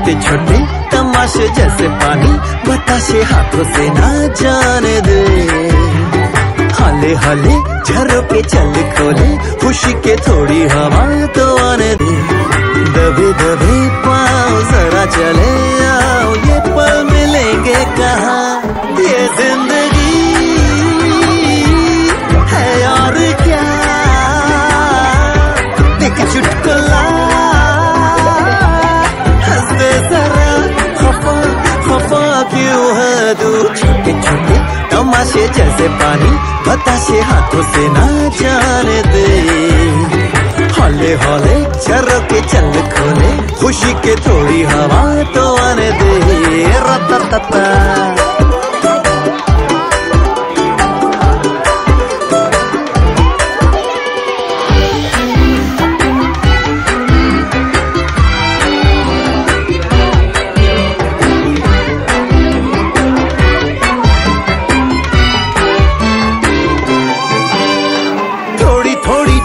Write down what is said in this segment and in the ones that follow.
छोटे छोटे तमाशे जैसे पानी बताशे हाथों से ना जाने दे। हले हले झरोके चल खोले खुशी के थोड़ी हवा तो आने दे। दबे दबे पाँव जरा चले आओ ये पल मिलेंगे कहाँ। ये जिंदगी है और क्या एक चुटकुला हंस दे जरा खफा खफा क्यों है दूर। छोटे छोटे तमाशे जैसे पानी बताशे हाथों से ना जाने दे। हौले हौले झरोके चल खोले खुशी के थोड़ी हवा तो आने दे। रततता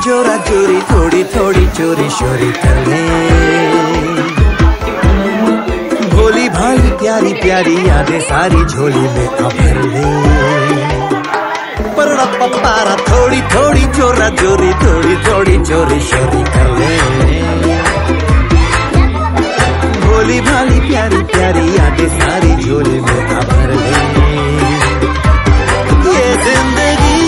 चोरा चोरी थोड़ी थोड़ी चोरी शोरी कर ले। भोली भाली प्यारी प्यारी यादें सारी झोली में भर ले। पर पप्पारा थोड़ी थोड़ी चोरा चोरी थोड़ी थोड़ी चोरी शोरी कर ले। भोली भाली प्यारी प्यारी यादें सारी झोली में भर ले। ये जिंदगी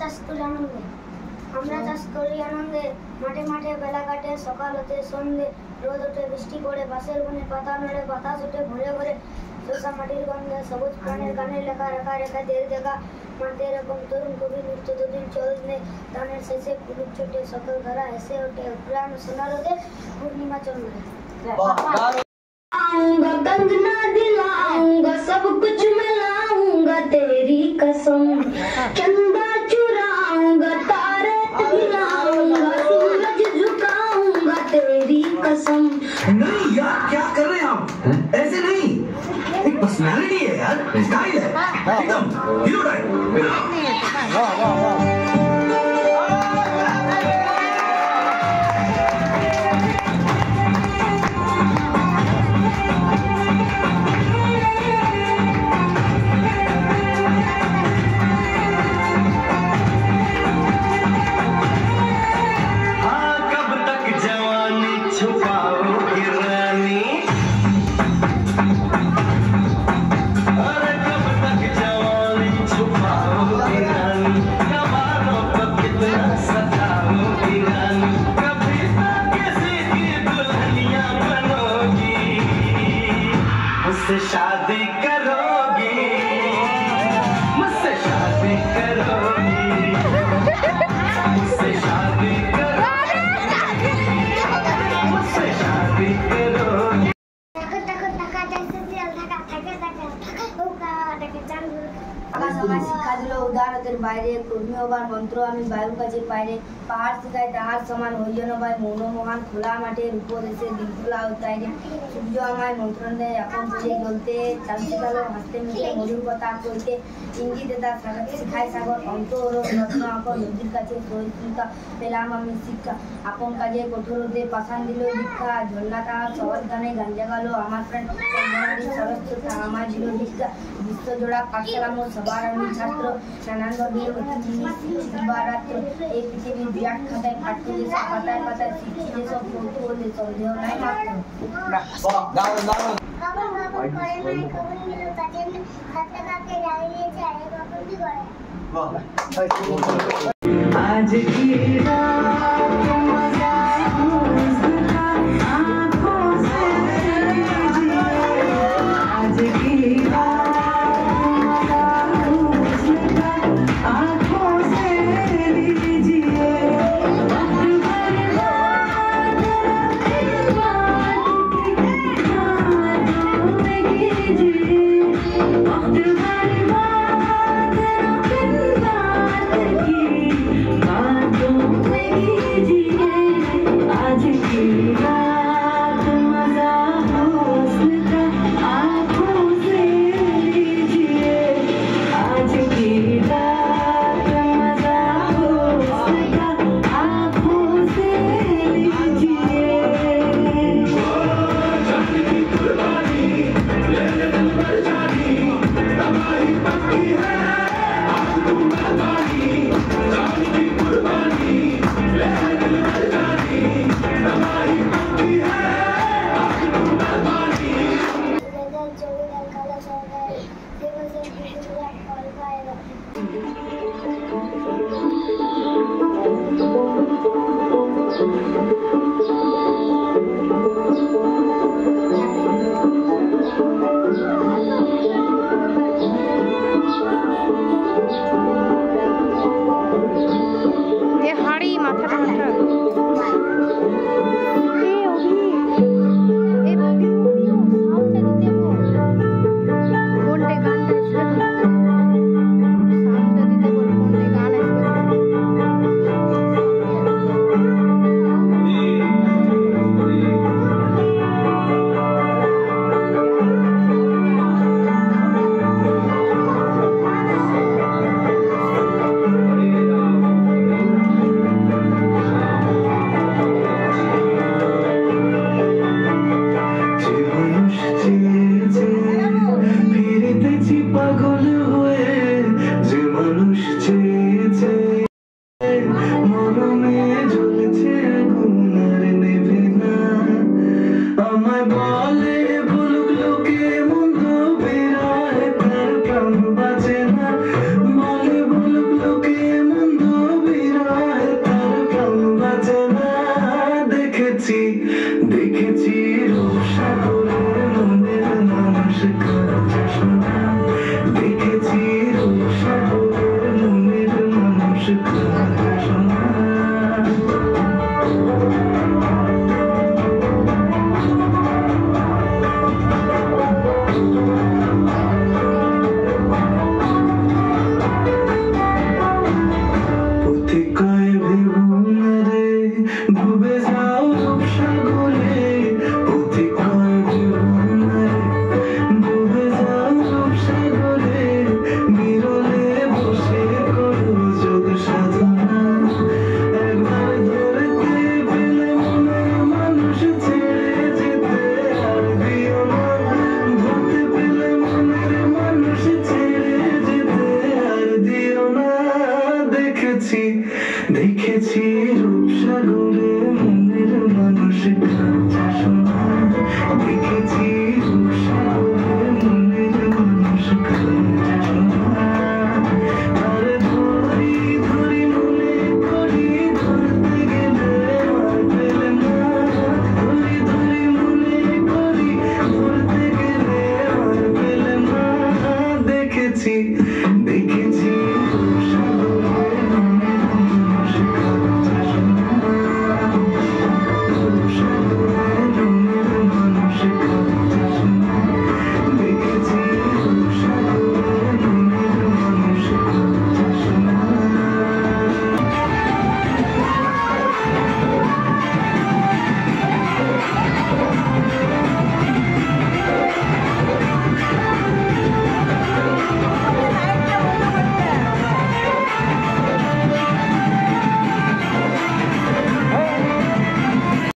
চাষ করি আনন্দে, আমরা চাষ করি আনন্দে, মাঠে মাঠে বেলা কাটে, সকাল হতে সন্ধে, রোদ ওঠে বৃষ্টি পড়ে, বাঁশের বনে পাতা নড়ে, বাতাস ওঠে ঘুরে ঘুরে, শস্য মাটির গন্ধে, সবুজ প্রাণের গানে লেখা রেখা রেখা দের দেখা, মাঠে এরকম তরুণ কবি নৃত্য দুদিন চলনে, গানের শেষে পুলুক ছোটে, সকল ধারা হেসে ওঠে, প্রাণ সোনার ওঠে, পূর্ণিমা চন্দ্রে। आऊंगा कंगना दिलाऊंगा सब कुछ मिलाऊंगा तेरी कसम, चंदा चुराऊंगा तारे दिलाऊंगा सूरज झुकाऊंगा तेरी कसम। नहीं यार क्या कर रहे हैं आप? ऐसे नहीं, एक पर्सनालिटी है यार, स्टाइल है एकदम हीरो टाइप। वाह वाह वाह। मुझसे शादी करोगी, मुझसे शादी करोगी, मुझसे शादी करोगी, मुझसे शादी करोगी। শিক্ষা দিল উদারতের বাইরে, কর্মী হবার মন্ত্র আমি বায়ুর কাছে পাইরে, পাহাড় শিখায় তাহার সমান হইল নয়, মৌন মহান খোলা মাঠের উপদেশে দিগদোলা উতাইরে, সূর্য আমায় মন্ত্রণ দেয় আপন চলে জ্বলতে, চাল শিখালো হাসতে মিশে মধুর কথা কইতে, ইঙ্গিতে তার শিখায় সাগর অন্ত রত্ন আপন নদীর কাছে সহিষ্ণুতা পেলাম আমি শিক্ষা, আপন কাজে কঠোরতে পাষাণ দিল দীক্ষা, ঝর্ণা তাহার সহজ গানে গান জাগালো আমার প্রাণ, সরস্বতা আমার দিল দীক্ষা, বিশ্বজোড়া পাঠশালা মোর সবার আমি ছাত্র, নানান ধর্মের রাত্র, এই পৃথিবীর বিরাট খাতায় পাঠ্য যেসব পাতায় পাতায় শিখছি যেসব কৌতূহলে সন্দেহ নাই মাত্র। आज की रात मजा उसका आँखों से लीजिए, आज की रात मजा उसका आँखों से लीजिए, মরমে জ্বলছে আগুন আর নেভে না, আমায় বলে